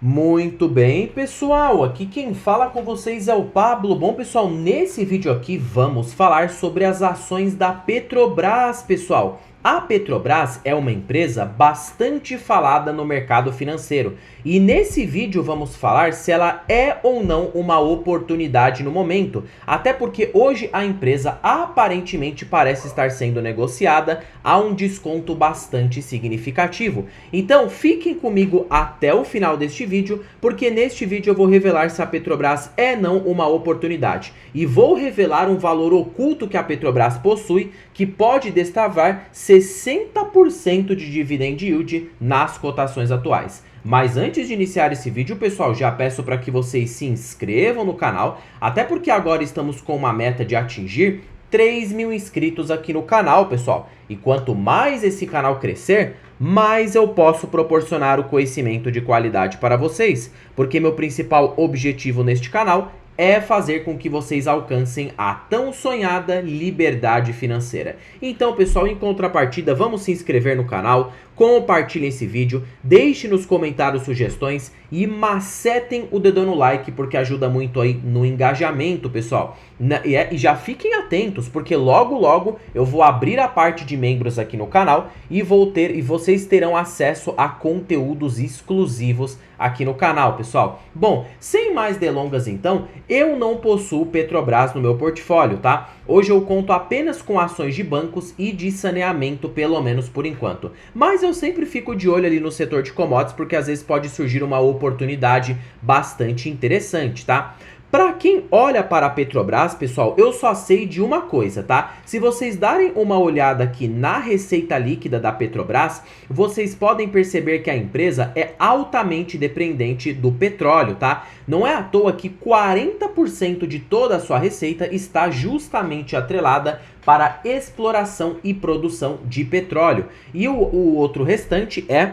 Muito bem, pessoal, aqui quem fala com vocês é o Pablo. Bom, pessoal, nesse vídeo aqui vamos falar sobre as ações da Petrobras, pessoal. A Petrobras é uma empresa bastante falada no mercado financeiro e nesse vídeo vamos falar se ela é ou não uma oportunidade no momento, até porque hoje a empresa aparentemente parece estar sendo negociada a um desconto bastante significativo. Então fiquem comigo até o final deste vídeo, porque neste vídeo eu vou revelar se a Petrobras é não uma oportunidade e vou revelar um valor oculto que a Petrobras possui que pode destravar 60% de dividend yield nas cotações atuais. Mas antes de iniciar esse vídeo, pessoal, já peço para que vocês se inscrevam no canal, até porque agora estamos com uma meta de atingir 3.000 inscritos aqui no canal, pessoal. E quanto mais esse canal crescer, mais eu posso proporcionar o conhecimento de qualidade para vocês, porque meu principal objetivo neste canal é fazer com que vocês alcancem a tão sonhada liberdade financeira. Então, pessoal, em contrapartida, vamos se inscrever no canal, compartilhem esse vídeo, deixem nos comentários sugestões e macetem o dedão no like, porque ajuda muito aí no engajamento, pessoal. E já fiquem atentos, porque logo eu vou abrir a parte de membros aqui no canal e vocês terão acesso a conteúdos exclusivos aqui no canal, pessoal. Bom, sem mais delongas então, eu não possuo Petrobras no meu portfólio, tá? Hoje eu conto apenas com ações de bancos e de saneamento, pelo menos por enquanto. Mas eu sempre fico de olho ali no setor de commodities, porque às vezes pode surgir uma oportunidade bastante interessante, tá? Para quem olha para a Petrobras, pessoal, eu só sei de uma coisa, tá? Se vocês darem uma olhada aqui na receita líquida da Petrobras, vocês podem perceber que a empresa é altamente dependente do petróleo, tá? Não é à toa que 40% de toda a sua receita está justamente atrelada para exploração e produção de petróleo. E o outro restante é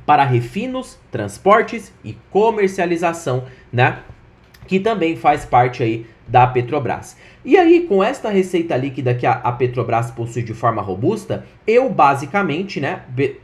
para refinos, transportes e comercialização, né? Que também faz parte aí da Petrobras. E aí, com esta receita líquida que a Petrobras possui de forma robusta, eu basicamente, né,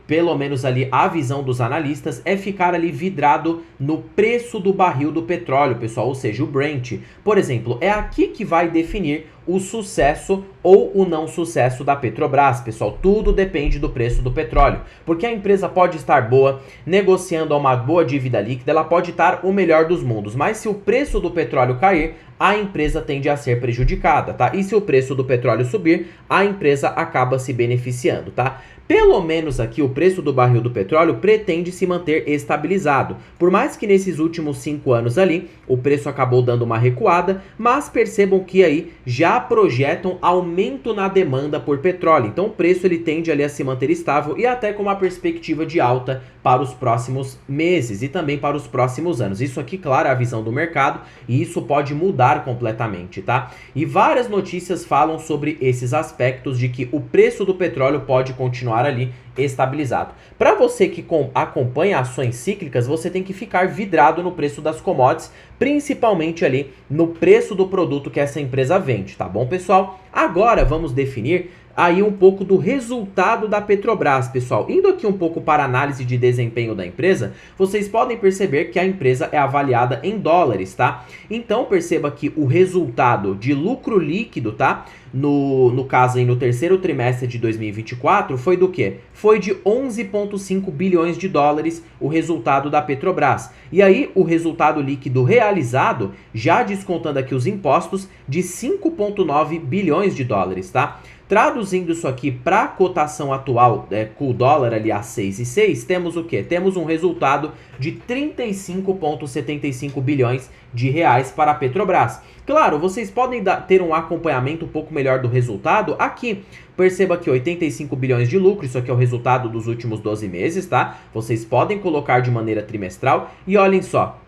pelo menos ali a visão dos analistas, é ficar ali vidrado no preço do barril do petróleo, pessoal, ou seja, o Brent. Por exemplo, é aqui que vai definir o sucesso ou o não sucesso da Petrobras, pessoal. Tudo depende do preço do petróleo, porque a empresa pode estar boa, negociando a uma boa dívida líquida, ela pode estar o melhor dos mundos, mas se o preço do petróleo cair, a empresa tende a ser prejudicada, tá? E se o preço do petróleo subir, a empresa acaba se beneficiando, tá? Pelo menos aqui o preço do barril do petróleo pretende se manter estabilizado. Por mais que nesses últimos 5 anos ali, o preço acabou dando uma recuada, mas percebam que aí já projetam aumento na demanda por petróleo. Então o preço ele tende ali a se manter estável e até com uma perspectiva de alta para os próximos meses e também para os próximos anos. Isso aqui, claro, é a visão do mercado e isso pode mudar completamente, tá? E várias notícias falam sobre esses aspectos de que o preço do petróleo pode continuar ali estabilizado. Para você que acompanha ações cíclicas, você tem que ficar vidrado no preço das commodities, principalmente ali no preço do produto que essa empresa vende, tá bom, pessoal? Agora vamos definir aí um pouco do resultado da Petrobras, pessoal. Indo aqui um pouco para a análise de desempenho da empresa, vocês podem perceber que a empresa é avaliada em dólares, tá? Então perceba que o resultado de lucro líquido, tá? No caso aí no terceiro trimestre de 2024 foi do quê? Foi de 11,5 bilhões de dólares o resultado da Petrobras. E aí o resultado líquido realizado, já descontando aqui os impostos, de 5,9 bilhões de dólares, tá? Traduzindo isso aqui para a cotação atual, com o dólar ali a 6,6, temos o quê? Temos um resultado de 35,75 bilhões de reais para a Petrobras. Claro, vocês podem ter um acompanhamento um pouco melhor do resultado aqui. Perceba que 85 bilhões de lucro, isso aqui é o resultado dos últimos 12 meses, tá? Vocês podem colocar de maneira trimestral e olhem só.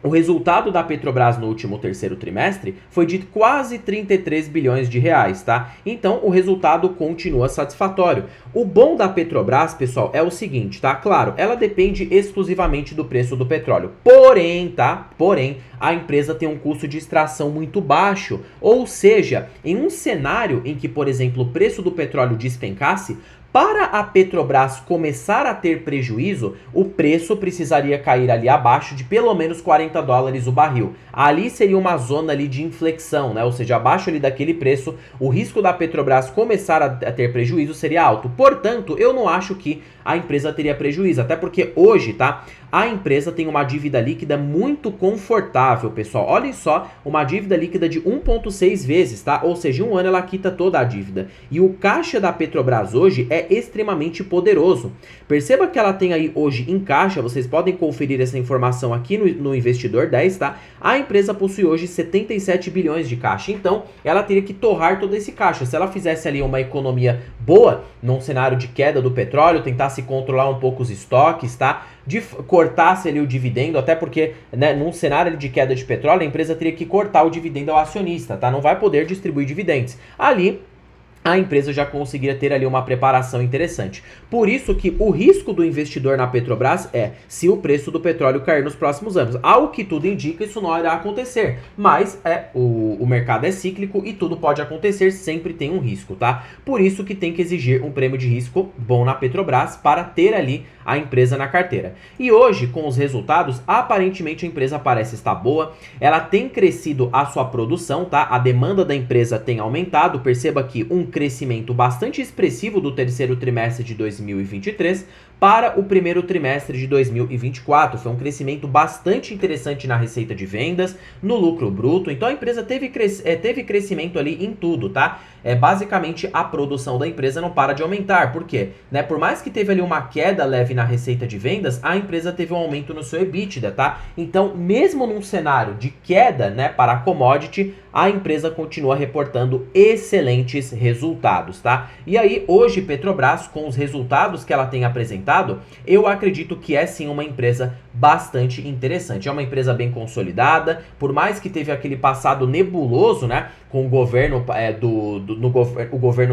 O resultado da Petrobras no último terceiro trimestre foi de quase 33 bilhões de reais, tá? Então, o resultado continua satisfatório. O bom da Petrobras, pessoal, é o seguinte, tá? Claro, ela depende exclusivamente do preço do petróleo. Porém, tá? Porém, a empresa tem um custo de extração muito baixo. Ou seja, em um cenário em que, por exemplo, o preço do petróleo despencasse, Para a Petrobras começar a ter prejuízo, o preço precisaria cair ali abaixo de pelo menos 40 dólares o barril. Ali seria uma zona ali de inflexão, né? Ou seja, abaixo ali daquele preço, o risco da Petrobras começar a ter prejuízo seria alto. Portanto, eu não acho que a empresa teria prejuízo, até porque hoje, tá? A empresa tem uma dívida líquida muito confortável, pessoal. Olhem só, uma dívida líquida de 1,6 vezes, tá? Ou seja, em um ano ela quita toda a dívida. E o caixa da Petrobras hoje é extremamente poderoso. Perceba que ela tem aí hoje em caixa, vocês podem conferir essa informação aqui no Investidor 10, tá? A empresa possui hoje 77 bilhões de caixa, então ela teria que torrar todo esse caixa. Se ela fizesse ali uma economia boa, num cenário de queda do petróleo, tentasse controlar um pouco os estoques, tá? Cortasse ali o dividendo, até porque, né, num cenário de queda de petróleo, a empresa teria que cortar o dividendo ao acionista, tá? Não vai poder distribuir dividendos. Ali, a empresa já conseguiria ter ali uma preparação interessante. Por isso que o risco do investidor na Petrobras é se o preço do petróleo cair nos próximos anos. Ao que tudo indica, isso não irá acontecer. Mas o mercado é cíclico e tudo pode acontecer, sempre tem um risco, tá? Por isso que tem que exigir um prêmio de risco bom na Petrobras para ter ali a empresa na carteira. E hoje, com os resultados, aparentemente a empresa parece estar boa, ela tem crescido a sua produção, tá? A demanda da empresa tem aumentado, perceba que um crescimento bastante expressivo do terceiro trimestre de 2023 para o primeiro trimestre de 2024. Foi um crescimento bastante interessante na receita de vendas, no lucro bruto. Então a empresa teve crescimento ali em tudo, tá? Basicamente a produção da empresa não para de aumentar. Por quê? Né? Por mais que teve ali uma queda leve na receita de vendas, a empresa teve um aumento no seu EBITDA, tá? Então, mesmo num cenário de queda, né, para a commodity, a empresa continua reportando excelentes resultados, tá? E aí, hoje, Petrobras, com os resultados que ela tem apresentado, eu acredito que é sim uma empresa bastante interessante. É uma empresa bem consolidada, por mais que teve aquele passado nebuloso, né, com o governo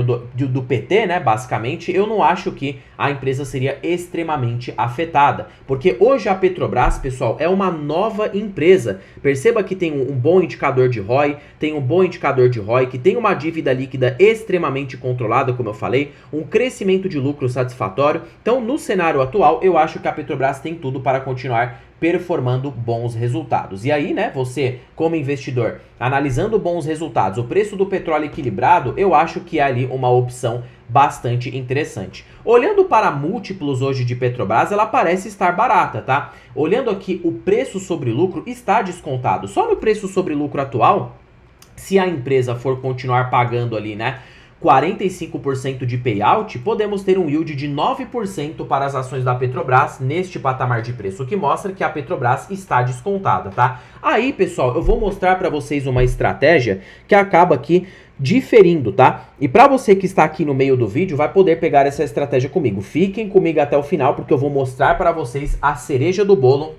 do PT, né, basicamente, eu não acho que a empresa seria extremamente afetada, porque hoje a Petrobras, pessoal, é uma nova empresa. Perceba que tem um bom indicador de ROI, tem um bom indicador de ROIC, tem uma dívida líquida extremamente controlada, como eu falei, um crescimento de lucro satisfatório. Então, no cenário atual, eu acho que a Petrobras tem tudo para continuar performando bons resultados. E aí, né, você, como investidor, analisando bons resultados, o preço do petróleo equilibrado, eu acho que é ali uma opção bastante interessante. Olhando para múltiplos hoje de Petrobras, ela parece estar barata, tá? Olhando aqui, o preço sobre lucro está descontado. Só no preço sobre lucro atual, se a empresa for continuar pagando ali, né, 45% de payout, podemos ter um yield de 9% para as ações da Petrobras neste patamar de preço, o que mostra que a Petrobras está descontada, tá? Aí, pessoal, eu vou mostrar para vocês uma estratégia que acaba aqui diferindo, tá? E para você que está aqui no meio do vídeo, vai poder pegar essa estratégia comigo. Fiquem comigo até o final, porque eu vou mostrar para vocês a cereja do bolo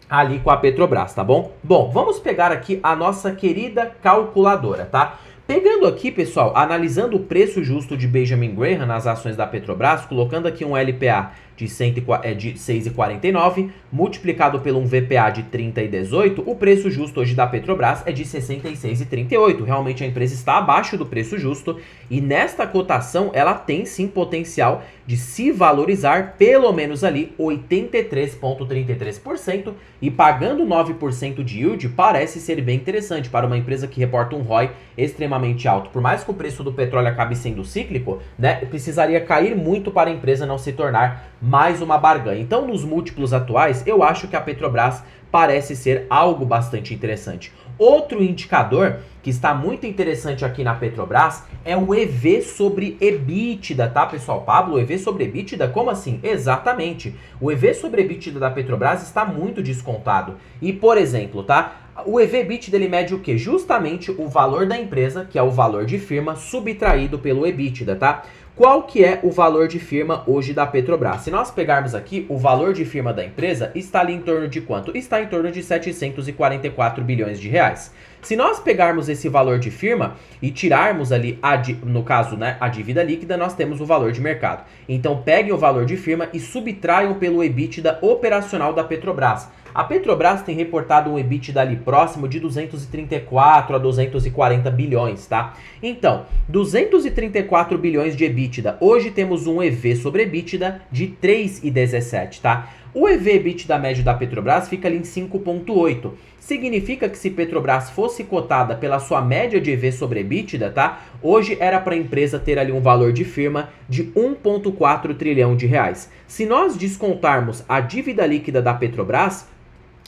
ali com a Petrobras, tá bom? Bom, vamos pegar aqui a nossa querida calculadora, tá? Pegando aqui, pessoal, analisando o preço justo de Benjamin Graham nas ações da Petrobras, colocando aqui um LPA de 6,49, multiplicado pelo um VPA de 30,18, o preço justo hoje da Petrobras é de 66,38. Realmente a empresa está abaixo do preço justo e nesta cotação ela tem sim potencial de se valorizar pelo menos ali 83,33% e pagando 9% de yield parece ser bem interessante para uma empresa que reporta um ROI extremamente alto. Por mais que o preço do petróleo acabe sendo cíclico, né, precisaria cair muito para a empresa não se tornar mais uma barganha. Então, nos múltiplos atuais, eu acho que a Petrobras parece ser algo bastante interessante. Outro indicador que está muito interessante aqui na Petrobras é o EV sobre EBITDA, tá, pessoal? Pablo, o EV sobre EBITDA? Como assim? Exatamente. O EV sobre EBITDA da Petrobras está muito descontado. E, por exemplo, tá? O EV/EBITDA ele mede o quê? Justamente o valor da empresa, que é o valor de firma, subtraído pelo EBITDA, tá? Qual que é o valor de firma hoje da Petrobras? Se nós pegarmos aqui, o valor de firma da empresa está ali em torno de quanto? Está em torno de 744 bilhões de reais. Se nós pegarmos esse valor de firma e tirarmos ali, no caso, né, a dívida líquida, nós temos o valor de mercado. Então, peguem o valor de firma e subtraiam pelo EBITDA operacional da Petrobras. A Petrobras tem reportado um EBITDA ali próximo de 234 a 240 bilhões, tá? Então, 234 bilhões de EBITDA. Hoje temos um EV sobre EBITDA de 3,17, tá? O EV/EBITDA médio da Petrobras fica ali em 5,8. Significa que se Petrobras fosse cotada pela sua média de EV sobre EBITDA, tá? Hoje era para a empresa ter ali um valor de firma de 1,4 trilhão de reais. Se nós descontarmos a dívida líquida da Petrobras,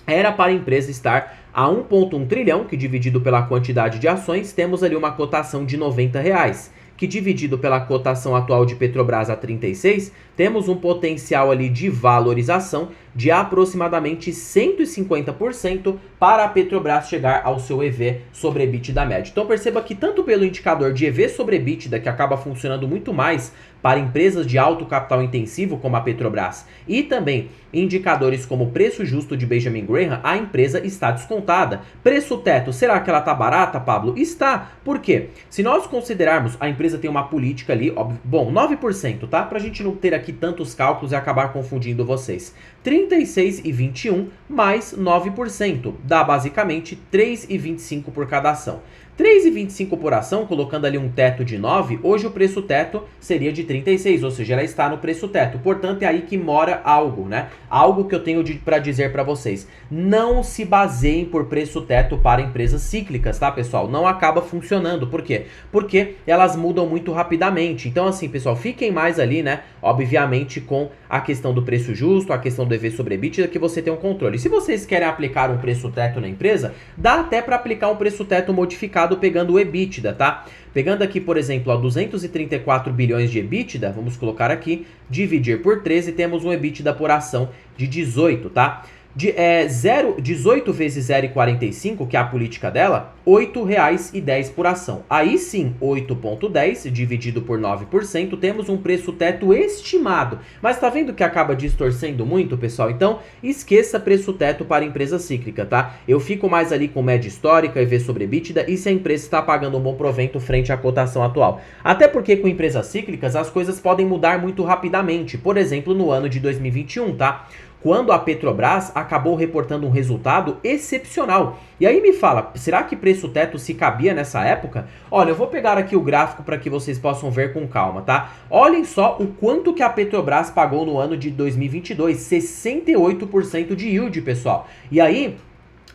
era para a empresa estar a 1,1 trilhão, que dividido pela quantidade de ações, temos ali uma cotação de R$90, que dividido pela cotação atual de Petrobras a 36, temos um potencial ali de valorização de aproximadamente 150% para a Petrobras chegar ao seu EV sobre EBITDA médio. Então perceba que tanto pelo indicador de EV sobre EBITDA, que acaba funcionando muito mais para empresas de alto capital intensivo como a Petrobras, e também indicadores como o preço justo de Benjamin Graham, a empresa está descontada. Preço teto, será que ela está barata, Pablo? Está. Por quê? Se nós considerarmos, a empresa tem uma política ali, óbvio, bom, 9%, tá? Pra gente não ter aqui tantos cálculos e acabar confundindo vocês. 36,21 mais 9%, dá basicamente 3,25 por cada ação. 3,25 por ação, colocando ali um teto de 9, hoje o preço teto seria de 36, ou seja, ela está no preço teto. Portanto, é aí que mora algo, né? Algo que eu tenho para dizer para vocês. Não se baseiem por preço teto para empresas cíclicas, tá, pessoal? Não acaba funcionando. Por quê? Porque elas mudam muito rapidamente. Então, assim, pessoal, fiquem mais ali, né? Obviamente, com a questão do preço justo, a questão do EV sobre EBITDA, que você tem um controle. Se vocês querem aplicar um preço teto na empresa, dá até para aplicar um preço teto modificado pegando o EBITDA, tá? Pegando aqui, por exemplo, ó, 234 bilhões de EBITDA, vamos colocar aqui, dividir por 13, temos um EBITDA por ação de 18, tá? 18 vezes 0,45, que é a política dela, R$ 8,10 por ação. Aí sim, 8,10 dividido por 9%, temos um preço teto estimado. Mas tá vendo que acaba distorcendo muito, pessoal? Então, esqueça preço teto para empresa cíclica, tá? Eu fico mais ali com média histórica, EV sobre EBITDA, e se a empresa está pagando um bom provento frente à cotação atual. Até porque com empresas cíclicas, as coisas podem mudar muito rapidamente. Por exemplo, no ano de 2021, tá? Quando a Petrobras acabou reportando um resultado excepcional. E aí me fala, será que preço teto se cabia nessa época? Olha, eu vou pegar aqui o gráfico para que vocês possam ver com calma, tá? Olhem só o quanto que a Petrobras pagou no ano de 2022, 68% de yield, pessoal. E aí,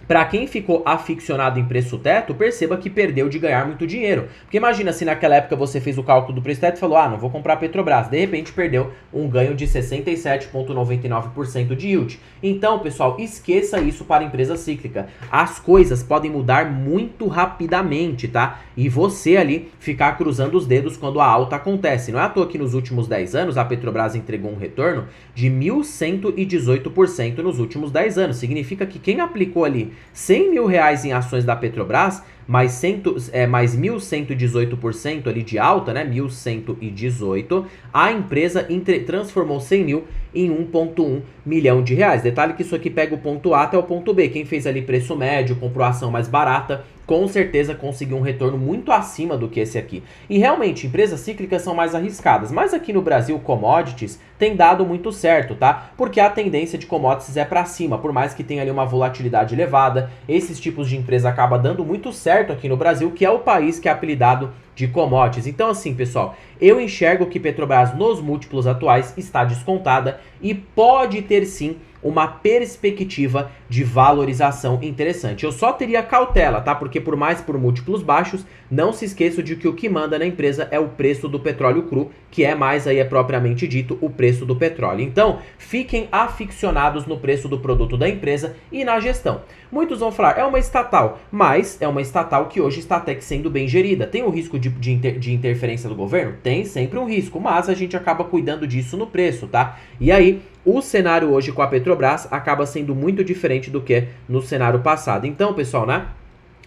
para quem ficou aficionado em preço teto, perceba que perdeu de ganhar muito dinheiro. Porque imagina se naquela época você fez o cálculo do preço teto e falou, ah, não vou comprar a Petrobras. De repente perdeu um ganho de 67,99% de yield. Então, pessoal, esqueça isso para a empresa cíclica. As coisas podem mudar muito rapidamente, tá? E você ali ficar cruzando os dedos quando a alta acontece. Não é à toa que nos últimos 10 anos a Petrobras entregou um retorno de 1.118% nos últimos 10 anos. Significa que quem aplicou ali R$100 mil em ações da Petrobras, mais 1.118% ali de alta, né? 1.118, a empresa transformou 100 mil em 1,1 milhão de reais. Detalhe que isso aqui pega o ponto A até o ponto B. Quem fez ali preço médio, comprou a ação mais barata, com certeza conseguiu um retorno muito acima do que esse aqui. E realmente, empresas cíclicas são mais arriscadas, mas aqui no Brasil, commodities tem dado muito certo, tá? Porque a tendência de commodities é para cima, por mais que tenha ali uma volatilidade elevada, esses tipos de empresa acaba dando muito certo aqui no Brasil, que é o país que é apelidado de commodities. Então assim, pessoal, eu enxergo que Petrobras nos múltiplos atuais está descontada e pode ter sim uma perspectiva de valorização interessante. Eu só teria cautela, tá? Porque por múltiplos baixos, não se esqueça de que o que manda na empresa é o preço do petróleo cru, que é mais aí, é propriamente dito, o preço do petróleo. Então, fiquem aficionados no preço do produto da empresa e na gestão. Muitos vão falar, é uma estatal, mas é uma estatal que hoje está até que sendo bem gerida. Tem o risco de interferência do governo? Tem sempre um risco, mas a gente acaba cuidando disso no preço, tá? E aí, o cenário hoje com a Petrobras acaba sendo muito diferente do que no cenário passado. Então, pessoal, né?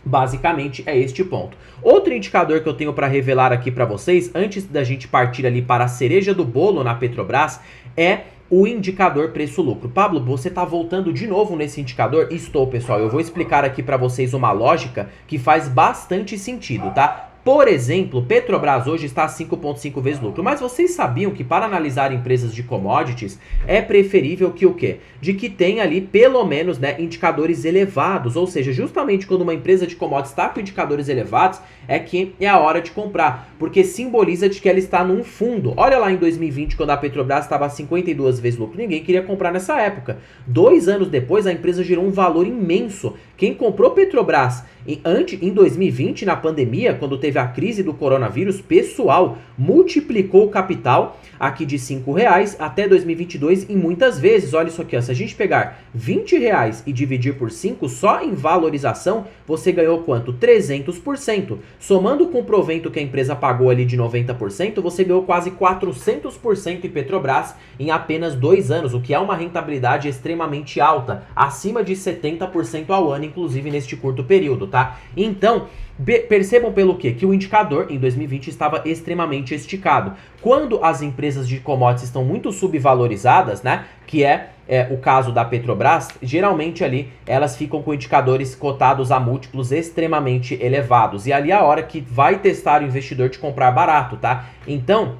Basicamente é este ponto. Outro indicador que eu tenho para revelar aqui para vocês, antes da gente partir ali para a cereja do bolo na Petrobras, é o indicador preço-lucro. Pablo, você está voltando de novo nesse indicador? Estou, pessoal. Eu vou explicar aqui para vocês uma lógica que faz bastante sentido, tá? Por exemplo, Petrobras hoje está a 5,5 vezes lucro. Mas vocês sabiam que para analisar empresas de commodities é preferível que o quê? De que tenha ali pelo menos, né, indicadores elevados. Ou seja, justamente quando uma empresa de commodities está com indicadores elevados, é que é a hora de comprar. Porque simboliza de que ela está num fundo. Olha lá em 2020, quando a Petrobras estava a 52 vezes lucro. Ninguém queria comprar nessa época. 2 anos depois, a empresa gerou um valor imenso. Quem comprou Petrobras em 2020, na pandemia, quando teve a crise do coronavírus, pessoal, multiplicou o capital aqui de R$5 até 2022 em muitas vezes. Olha isso aqui, ó, se a gente pegar R$20 e dividir por 5, só em valorização, você ganhou quanto? 300%. Somando com o provento que a empresa pagou ali de 90%, você ganhou quase 400% em Petrobras em apenas 2 anos, o que é uma rentabilidade extremamente alta, acima de 70% ao ano, inclusive neste curto período, tá? Então, percebam pelo quê? Que o indicador em 2020 estava extremamente esticado. Quando as empresas de commodities estão muito subvalorizadas, né, que é o caso da Petrobras, geralmente ali elas ficam com indicadores cotados a múltiplos extremamente elevados. E ali é a hora que vai testar o investidor de comprar barato, tá? Então,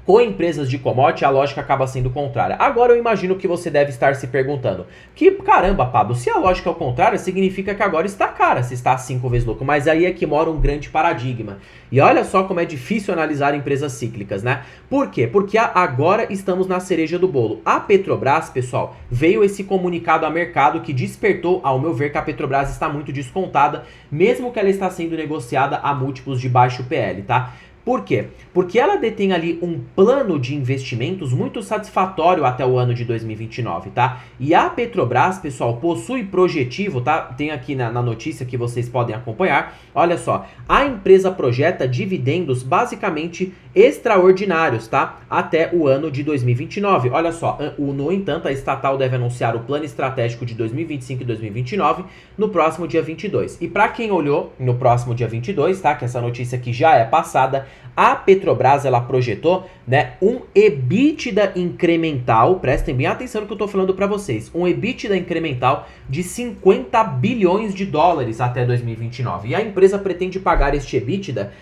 com empresas de commodity, a lógica acaba sendo contrária. Agora eu imagino que você deve estar se perguntando, que caramba, Pablo, se a lógica é o contrário, significa que agora está cara, se está a 5 vezes lucro. Mas aí é que mora um grande paradigma. E olha só como é difícil analisar empresas cíclicas, né? Por quê? Porque agora estamos na cereja do bolo. A Petrobras, pessoal, veio esse comunicado a mercado que despertou, ao meu ver, que a Petrobras está muito descontada, mesmo que ela está sendo negociada a múltiplos de baixo PL, tá? Por quê? Porque ela detém ali um plano de investimentos muito satisfatório até o ano de 2029, tá? E a Petrobras, pessoal, possui projetivo, tá? Tem aqui na notícia que vocês podem acompanhar. Olha só, a empresa projeta dividendos basicamente extraordinários, tá? Até o ano de 2029. Olha só, no entanto, a estatal deve anunciar o plano estratégico de 2025 e 2029 no próximo dia 22. E para quem olhou no próximo dia 22, tá? Que essa notícia aqui já é passada, a Petrobras, ela projetou, né, um EBITDA incremental, prestem bem atenção no que eu tô falando para vocês, um EBITDA incremental de 50 bilhões de dólares até 2029. E a empresa pretende pagar este EBITDA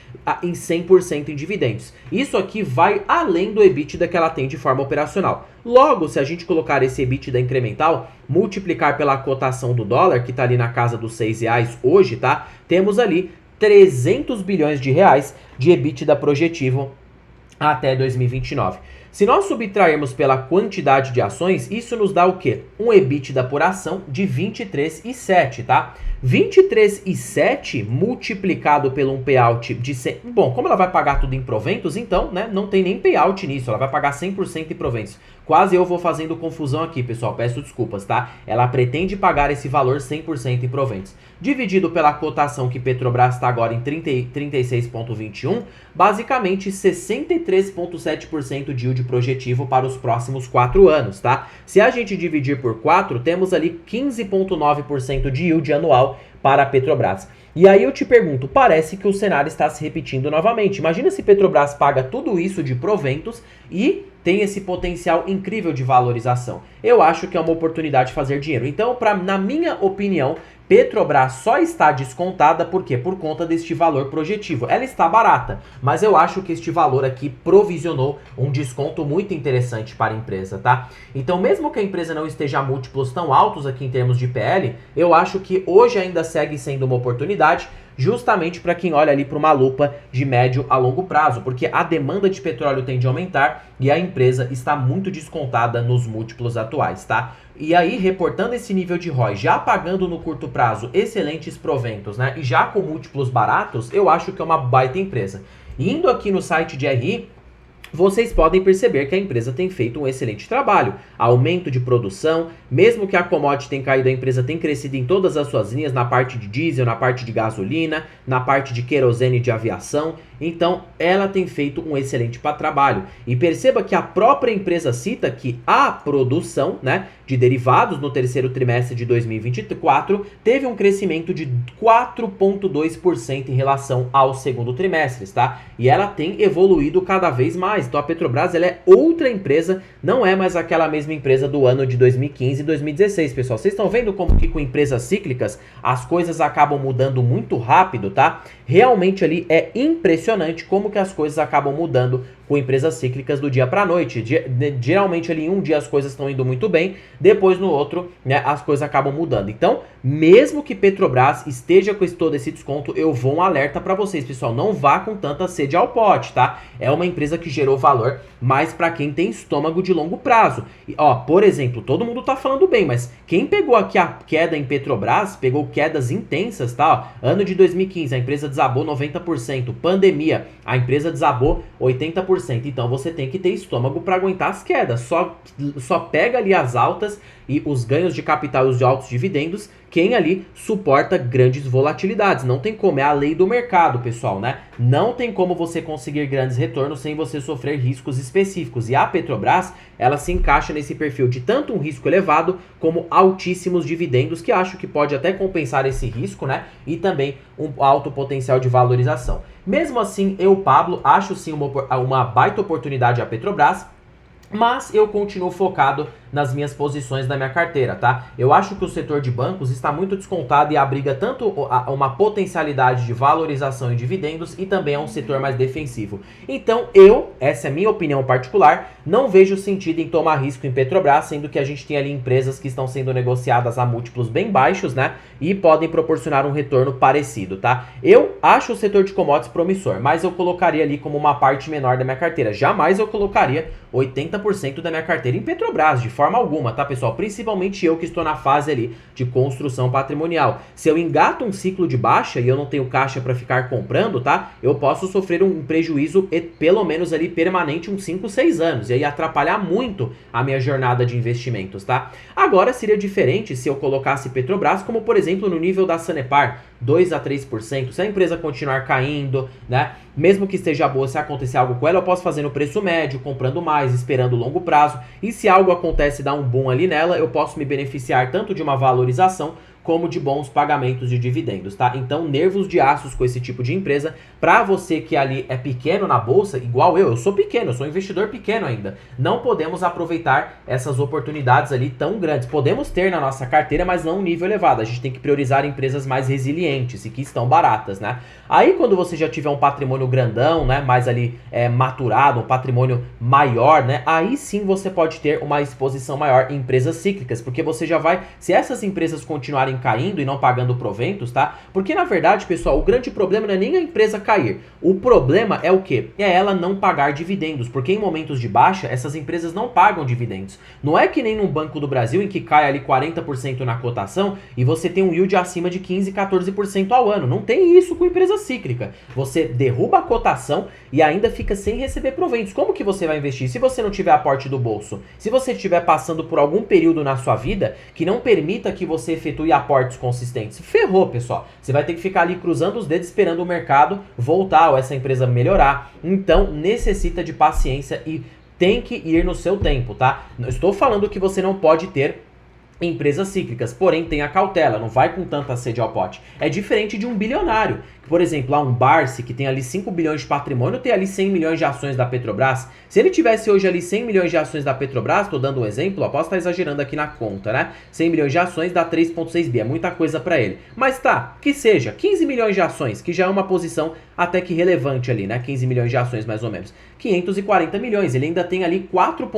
em 100% em dividendos. Isso aqui vai além do EBITDA que ela tem de forma operacional. Logo, se a gente colocar esse EBITDA incremental, multiplicar pela cotação do dólar, que tá ali na casa dos R$6 hoje, tá? Temos ali 300 bilhões de reais de EBITDA projetivo até 2029. Se nós subtrairmos pela quantidade de ações, isso nos dá o quê? Um EBITDA por ação de 23,7, tá? 23,7 multiplicado pelo um payout de 100... Bom, como ela vai pagar tudo em proventos, então, né, não tem nem payout nisso, ela vai pagar 100% em proventos. Quase eu vou fazendo confusão aqui, pessoal, peço desculpas, tá? Ela pretende pagar esse valor 100% em proventos. Dividido pela cotação que Petrobras está agora em 36,21, basicamente 63,7% de yield projetivo para os próximos 4 anos, tá? Se a gente dividir por 4, temos ali 15,9% de yield anual para a Petrobras. E aí eu te pergunto, parece que o cenário está se repetindo novamente. Imagina se Petrobras paga tudo isso de proventos e tem esse potencial incrível de valorização. Eu acho que é uma oportunidade de fazer dinheiro. Então, na minha opinião, Petrobras só está descontada, por quê? Por conta deste valor projetivo. Ela está barata, mas eu acho que este valor aqui provisionou um desconto muito interessante para a empresa, tá? Então, mesmo que a empresa não esteja a múltiplos tão altos aqui em termos de PL, eu acho que hoje ainda segue sendo uma oportunidade, justamente para quem olha ali para uma lupa de médio a longo prazo, porque a demanda de petróleo tende a aumentar e a empresa está muito descontada nos múltiplos atuais, tá? E aí, reportando esse nível de ROI, já pagando no curto prazo excelentes proventos, né? E já com múltiplos baratos, eu acho que é uma baita empresa. Indo aqui no site de RI, vocês podem perceber que a empresa tem feito um excelente trabalho. Aumento de produção, mesmo que a commodity tenha caído, a empresa tem crescido em todas as suas linhas, na parte de diesel, na parte de gasolina, na parte de querosene de aviação. Então, ela tem feito um excelente trabalho. E perceba que a própria empresa cita que a produção, né, de derivados no terceiro trimestre de 2024 teve um crescimento de 4,2% em relação ao segundo trimestre, tá? E ela tem evoluído cada vez mais. Então a Petrobras ela é outra empresa, não é mais aquela mesma empresa do ano de 2015 e 2016, pessoal. Vocês estão vendo como que com empresas cíclicas as coisas acabam mudando muito rápido, tá? Realmente ali é impressionante como que as coisas acabam mudando com empresas cíclicas do dia para noite. Geralmente ali em um dia as coisas estão indo muito bem, depois no outro, né, as coisas acabam mudando. Então, mesmo que Petrobras esteja com todo esse desconto, eu vou um alerta para vocês, pessoal, não vá com tanta sede ao pote, tá? É uma empresa que gerou valor, mas para quem tem estômago de longo prazo. E, ó, por exemplo, todo mundo tá falando bem, mas quem pegou aqui a queda em Petrobras, pegou quedas intensas, tá? Ó, ano de 2015, a empresa desabou 90%, pandemia, a empresa desabou 80%. Então você tem que ter estômago para aguentar as quedas. Só pega ali as altas e os ganhos de capital e os altos dividendos quem ali suporta grandes volatilidades. Não tem como, é a lei do mercado, pessoal, né? Não tem como você conseguir grandes retornos sem você sofrer riscos específicos. E a Petrobras, ela se encaixa nesse perfil de tanto um risco elevado como altíssimos dividendos, que acho que pode até compensar esse risco, né? E também um alto potencial de valorização. Mesmo assim, eu, Pablo, acho sim uma baita oportunidade a Petrobras, mas eu continuo focado nas minhas posições da minha carteira, tá? Eu acho que o setor de bancos está muito descontado e abriga tanto uma potencialidade de valorização em dividendos e também é um setor mais defensivo. Então essa é a minha opinião particular, não vejo sentido em tomar risco em Petrobras, sendo que a gente tem ali empresas que estão sendo negociadas a múltiplos bem baixos, né? E podem proporcionar um retorno parecido, tá? Eu acho o setor de commodities promissor, mas eu colocaria ali como uma parte menor da minha carteira. Jamais eu colocaria 80% da minha carteira em Petrobras, de forma alguma, tá, pessoal? Principalmente eu que estou na fase ali de construção patrimonial. Se eu engato um ciclo de baixa e eu não tenho caixa para ficar comprando, tá? Eu posso sofrer um prejuízo pelo menos ali permanente uns 5, 6 anos. E aí atrapalhar muito a minha jornada de investimentos, tá? Agora seria diferente se eu colocasse Petrobras como, por exemplo, no nível da Sanepar, 2 a 3%. Se a empresa continuar caindo, né? Mesmo que esteja boa, se acontecer algo com ela, eu posso fazer no preço médio, comprando mais, esperando longo prazo. E se algo acontece e dá um boom ali nela, eu posso me beneficiar tanto de uma valorização como de bons pagamentos de dividendos, tá? Então, nervos de aços com esse tipo de empresa. Pra você que ali é pequeno na bolsa, igual eu sou pequeno, eu sou um investidor pequeno ainda. Não podemos aproveitar essas oportunidades ali tão grandes. Podemos ter na nossa carteira, mas não um nível elevado. A gente tem que priorizar empresas mais resilientes e que estão baratas, né? Aí, quando você já tiver um patrimônio grandão, né, mais ali maturado, um patrimônio maior, né, aí sim você pode ter uma exposição maior em empresas cíclicas, porque você já vai, se essas empresas continuarem caindo e não pagando proventos, tá? Porque na verdade, pessoal, o grande problema não é nem a empresa cair. O problema é o quê? É ela não pagar dividendos, porque em momentos de baixa, essas empresas não pagam dividendos. Não é que nem no Banco do Brasil, em que cai ali 40% na cotação e você tem um yield acima de 15, 14% ao ano. Não tem isso com empresa cíclica. Você derruba a cotação e ainda fica sem receber proventos. Como que você vai investir se você não tiver aporte do bolso? Se você estiver passando por algum período na sua vida que não permita que você efetue aportes consistentes, ferrou, pessoal. Você vai ter que ficar ali cruzando os dedos esperando o mercado voltar ou essa empresa melhorar. Então, necessita de paciência e tem que ir no seu tempo, tá? Não estou falando que você não pode ter empresas cíclicas, porém tenha cautela, não vai com tanta sede ao pote. É diferente de um bilionário, que, por exemplo, lá um Barsi, que tem ali 5 bilhões de patrimônio, tem ali 100 milhões de ações da Petrobras. Se ele tivesse hoje ali 100 milhões de ações da Petrobras, tô dando um exemplo, ó, posso estar exagerando aqui na conta, né? 100 milhões de ações dá 3,6 bi, é muita coisa pra ele. Mas tá, que seja, 15 milhões de ações, que já é uma posição até que relevante ali, né? 15 milhões de ações mais ou menos. 540 milhões, ele ainda tem ali 4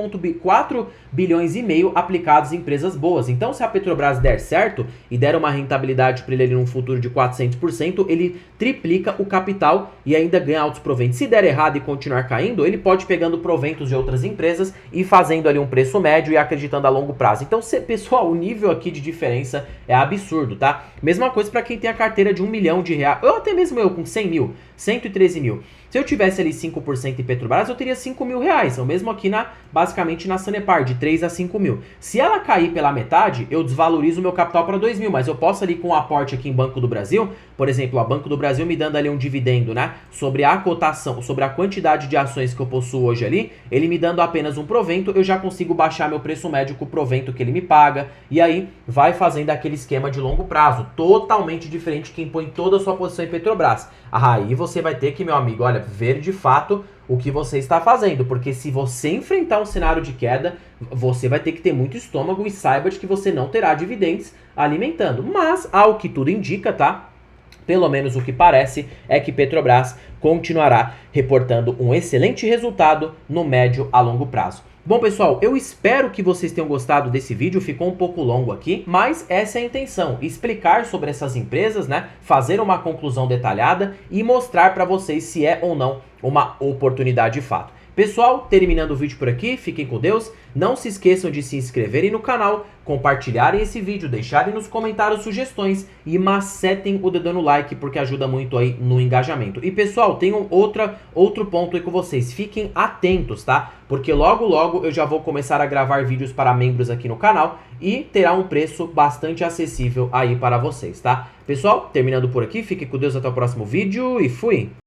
bilhões e meio aplicados em empresas boas. Então, se a Petrobras der certo e der uma rentabilidade para ele ali num futuro de 400%, ele triplica o capital e ainda ganha altos proventos. Se der errado e continuar caindo, ele pode ir pegando proventos de outras empresas e fazendo ali um preço médio e acreditando a longo prazo. Então, pessoal, o nível aqui de diferença é absurdo, tá? Mesma coisa para quem tem a carteira de R$1 milhão, ou até mesmo eu com 100 mil, 113 mil. Se eu tivesse ali 5% em Petrobras, eu teria 5 mil reais. É o mesmo aqui basicamente na Sanepar, de 3 a 5 mil. Se ela cair pela metade, eu desvalorizo o meu capital para 2 mil, mas eu posso ali com um aporte aqui em Banco do Brasil, por exemplo, a Banco do Brasil me dando ali um dividendo, né, sobre a cotação, sobre a quantidade de ações que eu possuo hoje ali, ele me dando apenas um provento, eu já consigo baixar meu preço médio com o provento que ele me paga, e aí vai fazendo aquele esquema de longo prazo, totalmente diferente de quem põe toda a sua posição em Petrobras. Aí você vai ter que, meu amigo, olha, ver de fato o que você está fazendo, porque se você enfrentar um cenário de queda, você vai ter que ter muito estômago e saiba de que você não terá dividendos alimentando. Mas, ao que tudo indica, tá? Pelo menos o que parece é que Petrobras continuará reportando um excelente resultado no médio a longo prazo. Bom, pessoal, eu espero que vocês tenham gostado desse vídeo, ficou um pouco longo aqui, mas essa é a intenção, explicar sobre essas empresas, né, fazer uma conclusão detalhada e mostrar para vocês se é ou não uma oportunidade de fato. Pessoal, terminando o vídeo por aqui, fiquem com Deus, não se esqueçam de se inscreverem no canal, compartilharem esse vídeo, deixarem nos comentários sugestões e macetem o dedão no like porque ajuda muito aí no engajamento. E pessoal, tem outro ponto aí com vocês, fiquem atentos, tá? Porque logo logo eu já vou começar a gravar vídeos para membros aqui no canal e terá um preço bastante acessível aí para vocês, tá? Pessoal, terminando por aqui, fiquem com Deus até o próximo vídeo e fui!